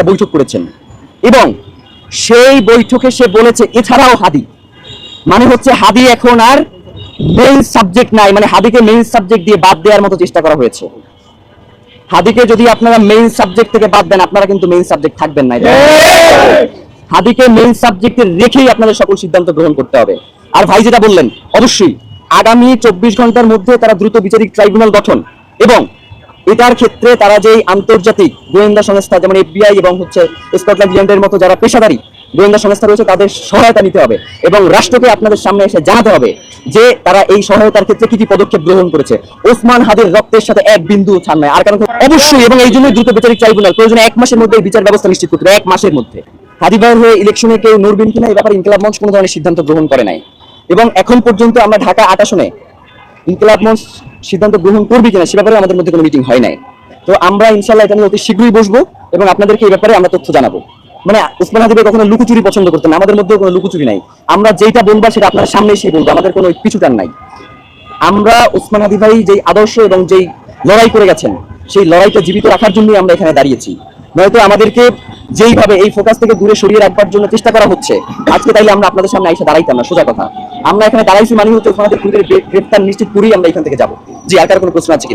একটা বৈঠক করেছেন এবং সেই বৈঠকে সে বলেছে এছাড়াও হাদি, মানে হচ্ছে হাদি এখন আর মেইন সাবজেক্ট নাই, মানে হাদিকে মেইন সাবজেক্ট দিয়ে বাদ দেওয়ার মতো চেষ্টা করা হয়েছে। হাদিকে যদি আপনারা মেইন সাবজেক্ট থেকে বাদ দেন, আপনারা কিন্তু মেইন সাবজেক্ট থাকবেন না। হাদিকে মেইন সাবজেক্টে রেখেই আপনাদের সকল সিদ্ধান্ত গ্রহণ করতে হবে। আর ভাই যেটা বললেন, অবশ্যই আগামী 24 ঘন্টার মধ্যে তারা দ্রুত বিচারিক ট্রাইব্যুনাল গঠন এবং এটার ক্ষেত্রে তারা যে আন্তর্জাতিক গোয়েন্দা সংস্থা যেমন FBI এবং হচ্ছে স্কটল্যান্ড ইয়ার্ডের মতো যারা পেশাদারী গোয়েন্দা সংস্থা রয়েছে তাদের সহায়তা নিতে হবে এবং রাষ্ট্রকে আপনাদের সামনে এসে জানাতে হবে যে তারা এই সহায়তার ক্ষেত্রে কি কি পদক্ষেপ গ্রহণ করেছে। ওসমান হাদির রক্তের সাথে এক বিন্দু ছাড় নাই, আর কারণ অবশ্যই, এবং এই জন্য দ্রুত বিচারিক ট্রাইব্যুনাল প্রয়োজনে 1 মাসের মধ্যে বিচার ব্যবস্থা নিশ্চিত করতে হবে। 1 মাসের মধ্যে হাদি ভাইয়ের হয়ে ইলেকশনে কেউ নড়বেন কিনা এই ব্যাপারে ইনকিলাব মঞ্চ কোনো ধরনের সিদ্ধান্ত গ্রহণ করে নাই এবং এখন পর্যন্ত আমরা ঢাকা 8 আসনে ইনকিলাব মঞ্চ সিদ্ধান্ত গ্রহণ করবে কিনা সে ব্যাপারে আমাদের মধ্যে কোনো মিটিং হয় নাই। তো আমরা ইনশাআল্লাহ এটা নিয়ে অতি শীঘ্রই বসবো এবং আপনাদেরকে এই ব্যাপারে আমরা তথ্য জানাবো। মানে ওসমান হাদি ভাই কখনো লুকোচুরি পছন্দ করতেন না, আমাদের মধ্যেও কোনো লুকোচুরি নাই। আমরা যেটা বলবো সেটা আপনার সামনে এসে বলবো, আমাদের কোনো পিছুটান নাই। আমরা ওসমান হাদি ভাই যেই আদর্শ এবং যেই লড়াই করে গেছেন সেই লড়াইটা জীবিত রাখার জন্যই আমরা এখানে দাঁড়িয়েছি। নয়তো আমাদেরকে যেইভাবে এই ফোকাস থেকে দূরে সরিয়ে রাখবার জন্য চেষ্টা করা হচ্ছে আজকে, তাইলে আমরা আপনাদের সামনে এসে দাঁড়াইতাম না। সোজা কথা, আমরা এখানে দাঁড়াইছি মানে হচ্ছে ওসমান হাদির গ্রেফতার নিশ্চিত করেই আমরা এখান থেকে যাবো। জি, আর কার কোনো প্রশ্ন আছে কি?